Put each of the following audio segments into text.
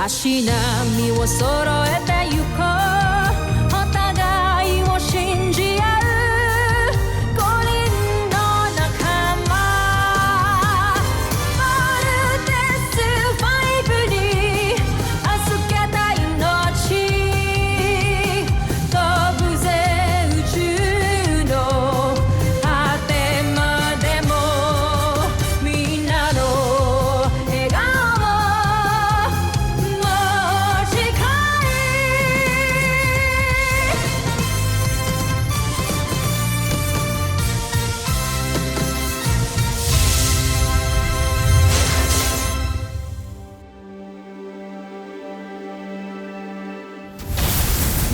足並みを揃えてゆこうお互いを信じ合う5人の仲間ボルテス5に預けた命飛ぶぜ宇宙の果てまでもみんなの笑顔持ち帰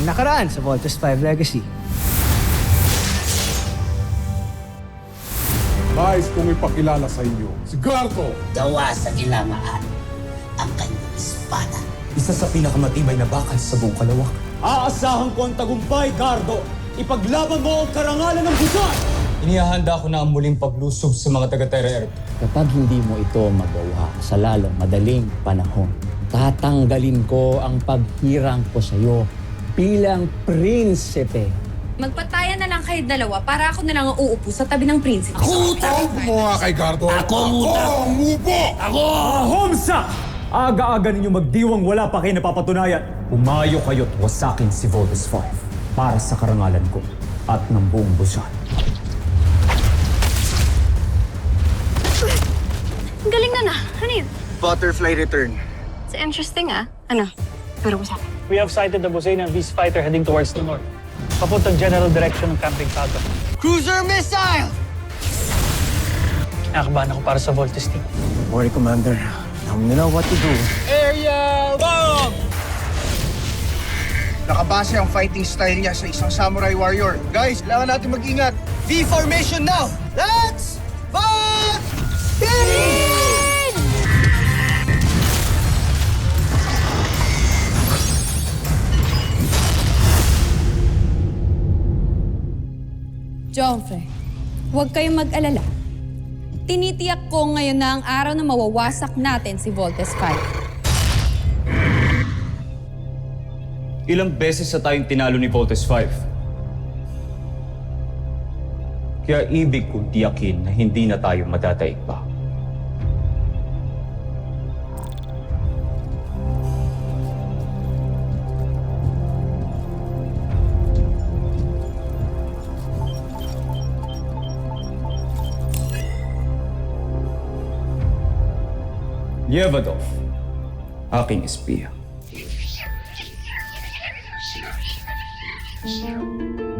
Nakaraan sa Voltes 5 Legacy. Nais kong ipakilala sa inyo si Gardo. Gawa sa ilamaan ang kanyang espada. Isa sa pinakamatibay na bakal sa buong kalawak. Aasahan ko ang tagumpay, Gardo. Ipaglaban mo ang karangalan ng busan! Inihahanda ko na ang muling paglusob sa mga taga-Terra. Kapag hindi mo ito magawa sa lalong madaling panahon, tatanggalin ko ang paghirang ko sa iyo bilang prinsipe. Magpatayan na lang kayo dalawa para ako na lang ang uupo sa tabi ng prinsipe. Tawag mo nga kay Gardo. Ako ang upo! Homsa! Aga-aga ninyo magdiwang wala pa kayo napapatunayan. Umayo kayo't wasakin si Voltes 5 para sa karangalan ko at ng buong busan. Ang galing na. Ano yun? Butterfly Return. It's interesting Ano? Pero ko sa akin. We have sighted the Bosanian Beast Fighter heading towards the north. Papuntang general direction ng Camping Falcon. Cruiser Missile! Nakakabahan ako para sa Voltes team. Don't worry, Commander. Now we know what to do. Aerial bomb! Nakabase ang fighting style niya sa isang samurai warrior. Guys, kailangan natin mag-ingat. V-formation now! Let's fight! Joffrey, huwag kayong mag-alala. Tinitiyak ko ngayon na ang araw na mawawasak natin si Voltes 5. Ilang beses na tayong tinalo ni Voltes 5. Kaya ibig kong tiyakin na hindi na tayo madadaig pa. Yevadov, aking espiya.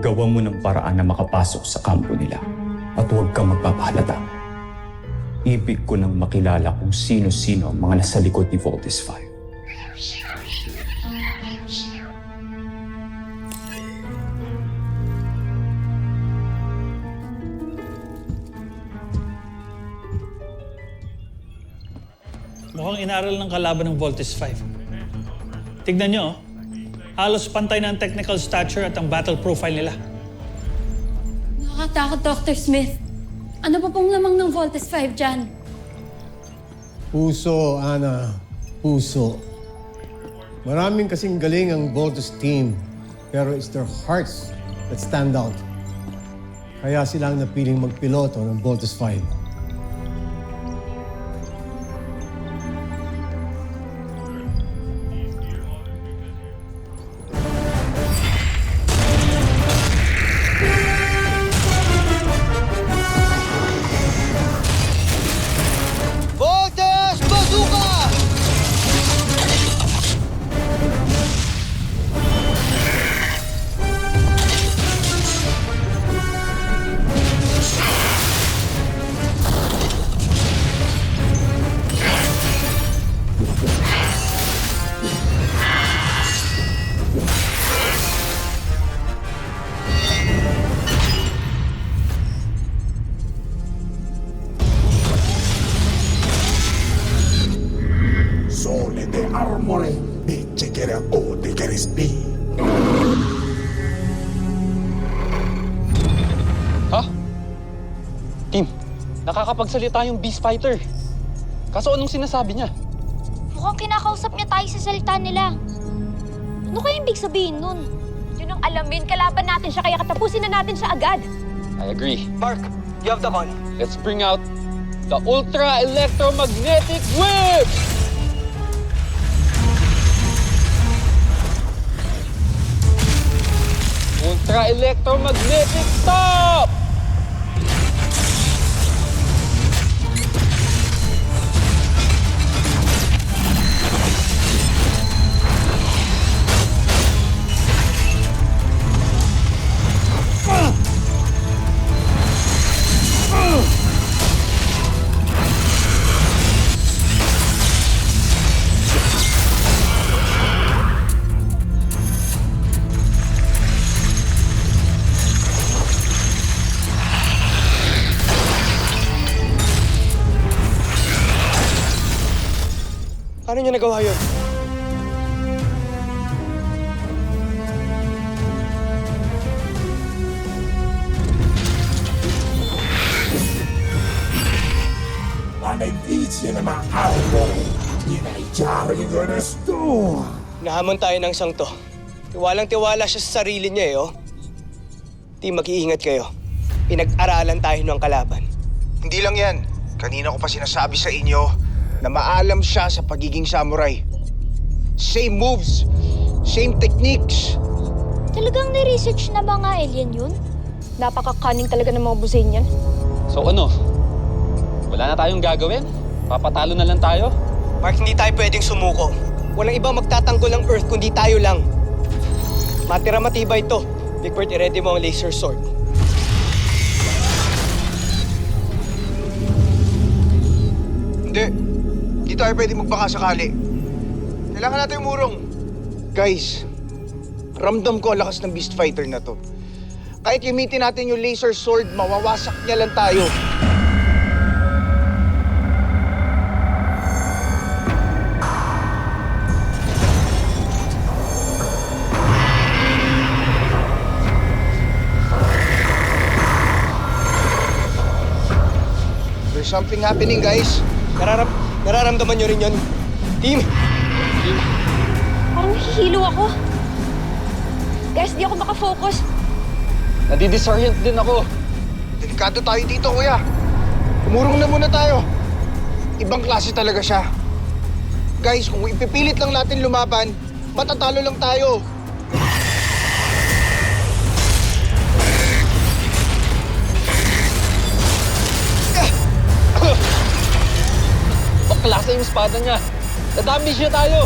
Gawa mo ng paraan na makapasok sa kampo nila at huwag kang magpapahalata. Ibig ko nang makilala kung sino-sino ang mga nasa likod ni Voltes 5. Mukhang inaral ng kalaban ng Voltes 5. Tignan nyo, halos pantay na ang technical stature at ang battle profile nila. Nakakatakot, Dr. Smith. Ano pa pong lamang ng Voltes 5 dyan? Puso, Ana. Puso. Maraming kasing galing ang Voltes team, pero it's their hearts that stand out. Kaya sila ang napiling magpiloto ng Voltes 5. Voltes Bazooka! Solide armore, dice che era o di che respi. Team, nakakapagsalita yung Beast Fighter. Kaso anong sinasabi niya? Mukhang kinakausap niya tayo sa salita nila. Ano kaya ibig sabihin nun? Yun ang alamin, kalaban natin siya kaya katapusin na natin siya agad. I agree. Mark, you have the call. Let's bring out the Ultra Electromagnetic Whip! Ultra Electromagnetic Stop! Paano niya nagawa yun? Maledizione ma armore. Dinaichari del resto. Nahamon tayo ng sangto. Tiwalang-tiwala siya sa sarili niya eh, oh. Di mag-iingat kayo. Pinag-aralan tayo ng kalaban. Hindi lang yan. Kanina ko pa sinasabi sa inyo na maalam siya sa pagiging samurai. Same moves, same techniques. Talagang ni-research na ba nga alien yun? Napaka-cunning talaga ng mga buzain yan. So ano? Wala na tayong gagawin? Papatalo na lang tayo? Mark, hindi tayo pwedeng sumuko. Walang ibang magtatanggol ng Earth kundi tayo lang. Matira matibay ito. Big Bird, i-ready mo ang laser sword. Hindi tayo pwede magbaka sakali. Kailangan natin umurong. Guys, ramdam ko ang lakas ng Beast Fighter na to. Kahit gamitin natin yung laser sword, mawawasak niya lang tayo. There's something happening, guys. Nararamdaman nyo rin yun. Team! Parang nahihilo ako. Guys, di ako makafocus. Nadidisorient din ako. Delikado tayo dito, kuya. Umurong na muna tayo. Ibang klase talaga siya. Guys, kung ipipilit lang natin lumaban, matatalo lang tayo. Klase yung espada niya. Nadamage niya tayo.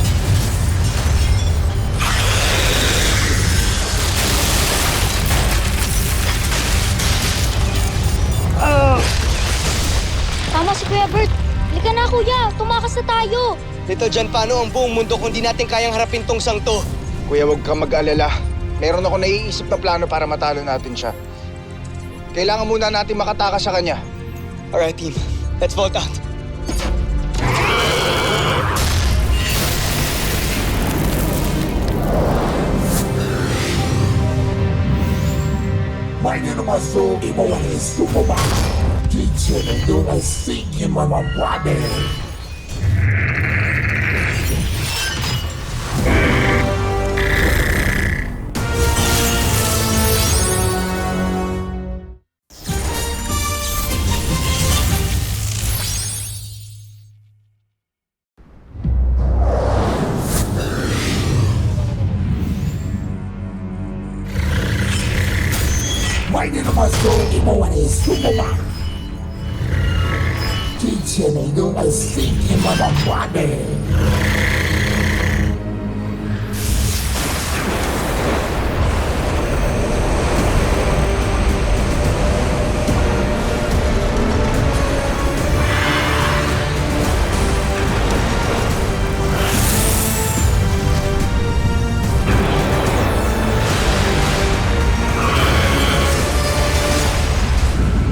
Tama si Kuya Bert. Halika na, Kuya. Tumakas na tayo. Little John, paano ang buong mundo kung di natin kayang harapin tong sangto? Kuya, huwag kang mag-alala. Meron ako naiisip na plano para matalo natin siya. Kailangan muna natin makatakas sa kanya. Alright, team. Let's vote out. Meine Nummer so, imo ang istumo ba? Teacher na doon ay sige mga brother. Meine Nummer so, imo ang istumo ba? Teacher na doon ay sige mga brother.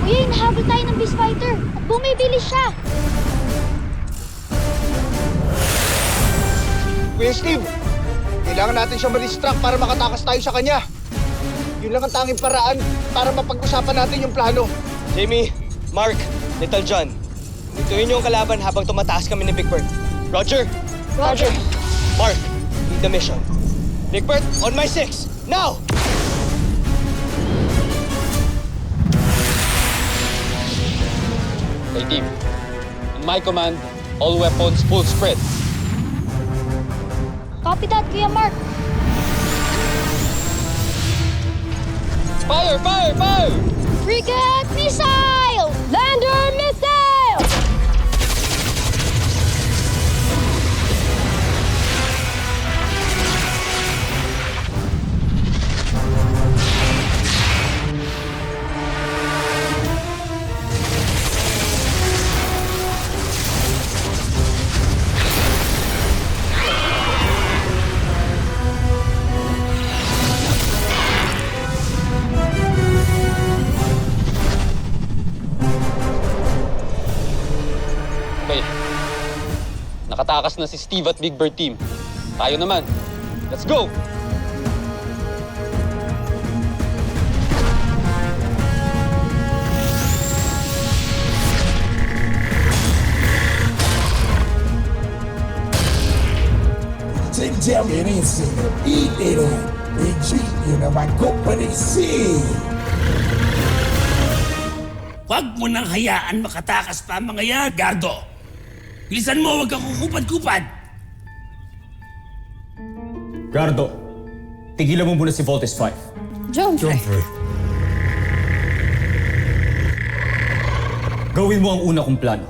Kuya, hinahabol tayo ng Beast Fighter at bumibilis siya. Kuya Steve, kailangan natin siya ma-distract para makatakas tayo sa kanya. Yun lang ang tanging paraan para mapag-usapan natin yung plano. Jamie, Mark, Little John, ituin niyo ang kalaban habang tumataas kami ni Big Bird. Roger! Roger. Mark, lead the mission. Rigbert, on my 6. Now! Okay, team. In my command, all weapons full spread. Copy that, Kuya Mark. Fire! Fire! Fire! Frigate missile! Lander missile! Okay. Nakatakas na si Steve at Big Bird team. Tayo naman. Let's go! Take down an insect, eat it up. Retreat in my company sea. Huwag mo nang hayaan makatakas pa ang mga yan, Gardo. Bilisan mo, huwag kang kukupad-kupad. Gardo, tigilan mo muna si Voltes 5. Jomfrey. Gawin mo ang una kong plano.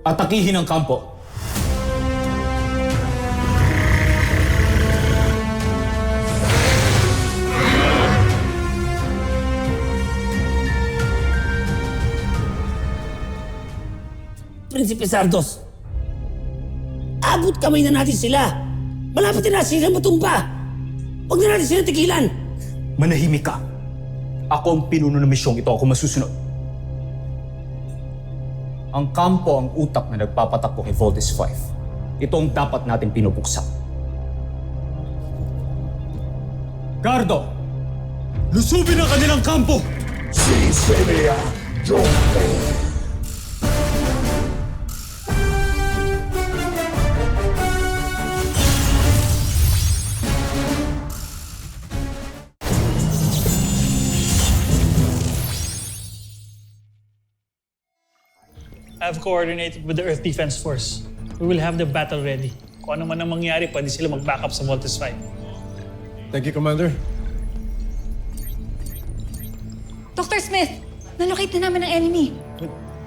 Atakihin ang kampo. Prinsipe Sardos, abot kamay na natin sila. Malapit na sila matumba. Huwag na natin sila tigilan. Manahimik ka. Ako ang pinuno ng misyong ito. Ako masusunod. Ang kampo ang utak na nagpapatakbo kay Voltes 5. Ito ang dapat natin pinupuksa. Gardo! Lusubin ang kanilang kampo! Si Celia, Jomfrey. I've coordinated with the Earth Defense Force. We will have the battle ready. Kung ano man ang mangyari, pwede sila mag-backup sa Voltes 5. Thank you, Commander. Dr. Smith, nalocate na namin ang enemy.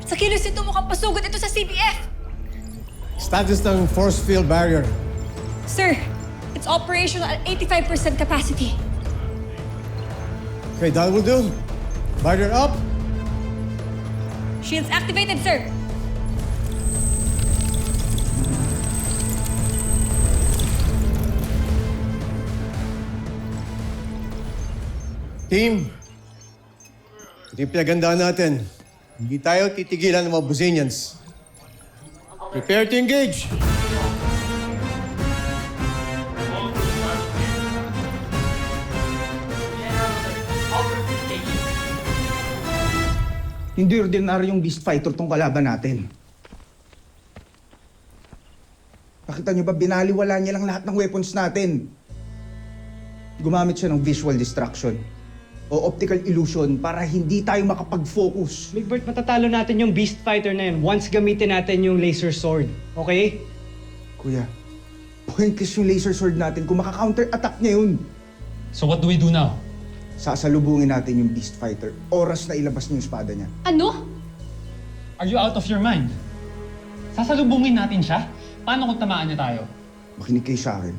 Sa kilos ito mukhang pasugod ito sa CBF. Status ng force field barrier. Sir, it's operational at 85% capacity. Okay, that will do. Barrier up. Shields activated, sir. Team, ito yung pinagandaan natin. Hindi tayo titigilan ng mga Buzinians. Prepare to engage. Hindi ordinaryong beast fighter tong kalaban natin. Nakita niyo ba, binaliwala niya lang lahat ng weapons natin. Gumamit siya ng visual distraction o optical illusion para hindi tayo makapag-focus. Big Bird, matatalo natin yung beast fighter na yun once gamitin natin yung laser sword. Okay? Kuya, pointless yung laser sword natin kung maka-counter-attack niya yun. So what do we do now? Sasalubungin natin yung beast fighter. Oras na ilabas niya yung espada niya. Ano? Are you out of your mind? Sasalubungin natin siya? Paano kung tamaan niya tayo? Makinig kayo sa akin.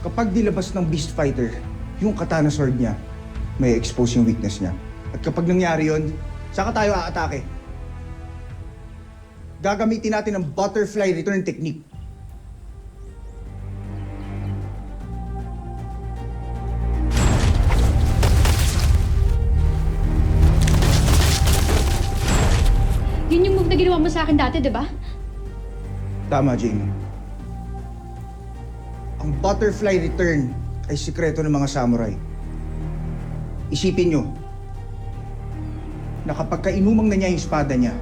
Kapag nilabas ng beast fighter, yung katana sword niya, may expose yung weakness niya. At kapag nangyari yun, saka tayo aatake. Gagamitin natin ang butterfly return technique. Yun yung move na ginawa mo sa akin dati, di ba? Tama, Jamie. Ang butterfly return ay sikreto ng mga samurai. Isipin nyo, na kapag kainumang na niya yung espada niya,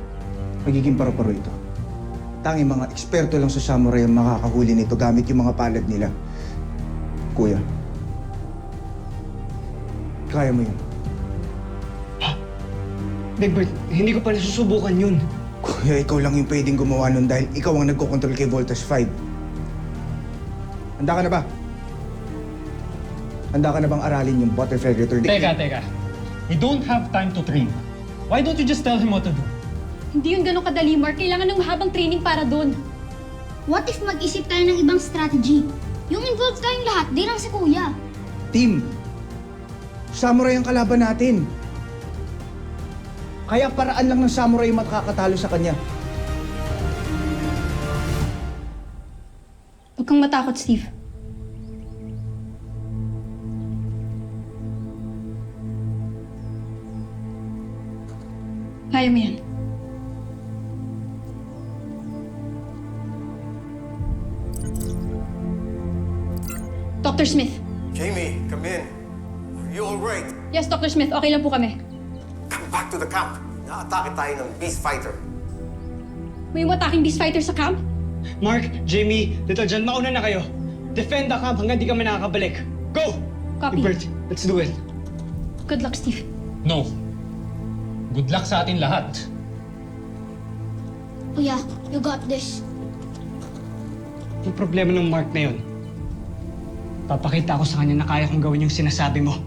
magiging paru-paro ito. Tanging mga eksperto lang sa samurai ang makakahuli nito gamit yung mga palad nila. Kuya, kaya mo yun. Big Bird, hindi ko pa nasusubukan yun. Kuya, ikaw lang yung pwedeng gumawa nun dahil ikaw ang nagkocontrol kay Voltage 5. Handa ka na ba? Handa ka na bang aralin yung butterfly return? Teka. We don't have time to train. Why don't you just tell him what to do? Hindi yun ganun kadali, Mark. Kailangan ng mahabang training para doon. What if mag-isip tayo ng ibang strategy? Yung involved tayong lahat, di lang si Kuya. Team, samurai ang kalaban natin. Kaya paraan lang ng samurai makakatalo sa kanya. Huwag kang matakot, Steve. Kaya mo yan. Dr. Smith. Jamie, come in. Are you all right? Yes, Dr. Smith. Okay lang po kami. Come back to the camp. Naatake tayo ng beast fighter. May umataking beast fighter sa camp? Mark, Jamie, Little John, mauna na kayo. Defend the camp hanggang di kami nakakabalik. Go! Copy. Big Bird, let's do it. Good luck, Steve. No. Good luck sa atin lahat. Kuya, you got this. Yung problema ng Mark na yun, papakita ko sa kanya na kaya kong gawin yung sinasabi mo.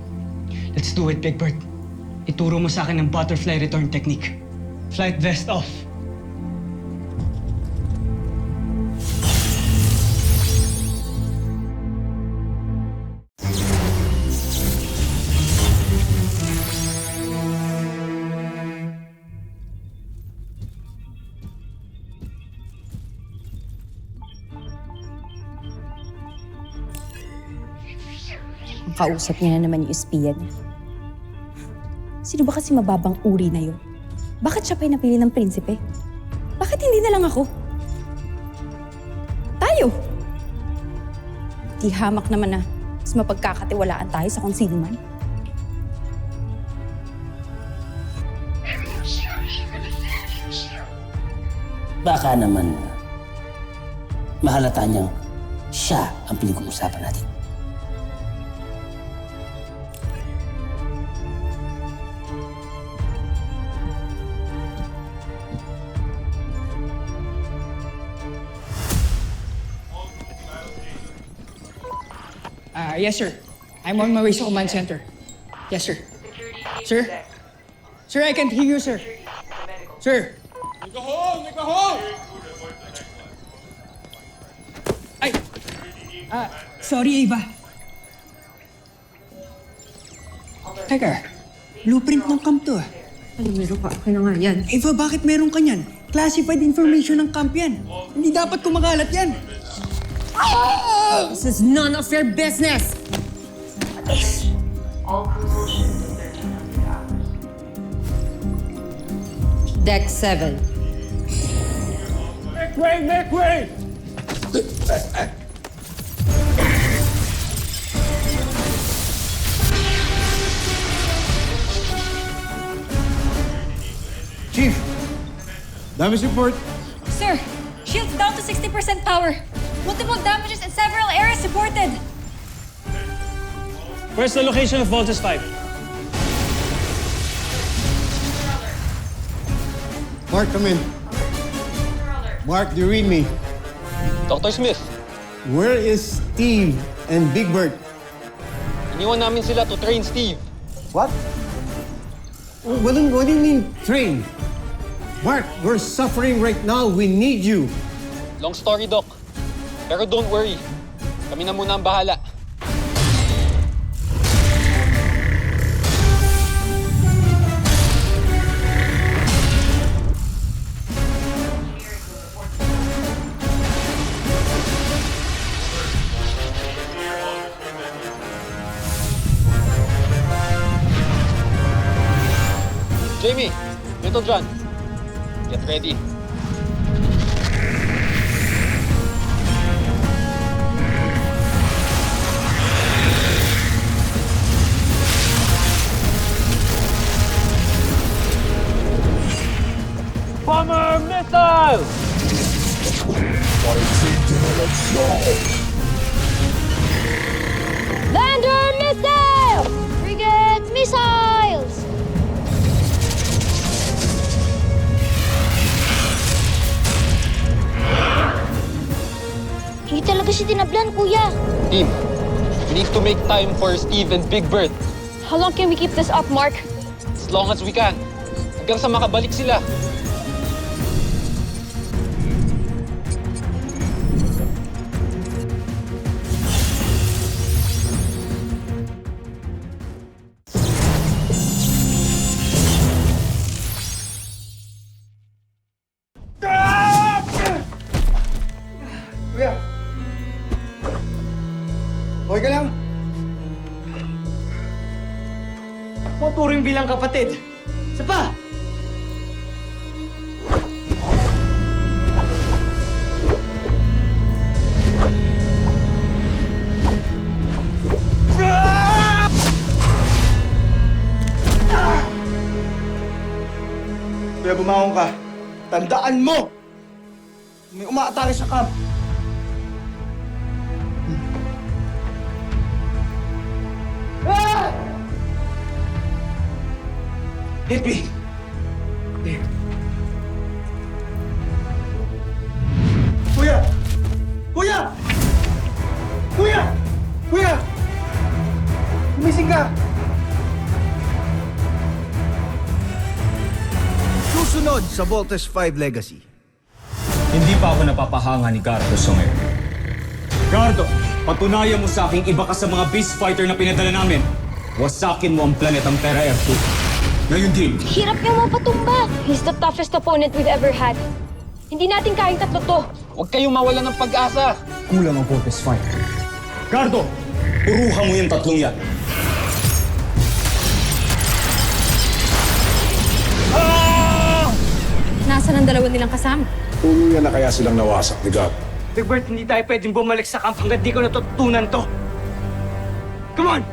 Let's do it, Big Bird. Ituro mo sa akin ang butterfly return technique. Flight vest off. Ang kausap niya na naman yung espiya niya. Sino ba kasi mababang uri na yun? Bakit siya pa yung napili ng prinsipe? Bakit hindi na lang ako? Tayo! Di hamak naman na mas mapagkakatiwalaan tayo sa kung sino man. Baka naman mahalata niyang siya ang pinag-uusapan natin. Yes, sir. I'm on my way sa command center. Yes, sir. Sir? Sir, I can't hear you, sir. Sir! Ay! Sorry, Ava. Teka, blueprint ng camp to. Ano, meron ka? Akin na nga yan. Ava, bakit meron ka niyan? Classified information ng camp yan. Hindi dapat kumakalat yan. This is none of your business! Deck 7. Make way! Chief, damage report. Sir, shield's down to 60% power. Multiple damages in several areas reported. Where's the location of Voltus 5? Mark, come in. Mark, do you read me? Dr. Smith, Where is Steve and Big Bird? iniwan namin sila to train Steve. What? What do you mean, train? Mark, we're suffering right now. We need you. Long story, Doc. Pero don't worry. Kami na muna ang bahala. Jamie, Little John, get ready. Bomber missile! Fighting generation! Lander missile! Frigate missiles! Hindi talaga siya tinablan, kuya. Team, we need to make time for Steve and Big Bird. How long can we keep this up, Mark? As long as we can. Hanggang sa makabalik sila. Kuya! Okay ka lang? Maturing bilang kapatid. Isa pa! Kuya, bumangon ka. Tandaan mo! May umaatake sa camp. Hit me! There. Kuya! Kuya! Kuya! Kuya! Gumising ka! Susunod sa Voltes 5 Legacy. Hindi pa ako napapahanga ni Gardo sa ngayon. Gardo, patunayan mo sa akin iba ka sa mga beast fighter na pinadala namin. Wasakin mo ang planetang Terra Air 2. Ngayon din. Hirap niya mapatumba. He's the toughest opponent we've ever had. Hindi natin kayang tatlo to. Huwag kayong mawala ng pag-asa. Kulang ang Voltes 5. Gardo, puruhan mo yung tatlong yan. Nasaan ang dalawa nilang kasama? Tuluyan na kaya silang nawasak ni God. Big Bird, hindi tayo pwedeng bumalik sa camp hanggang di ko natutunan to. Come on!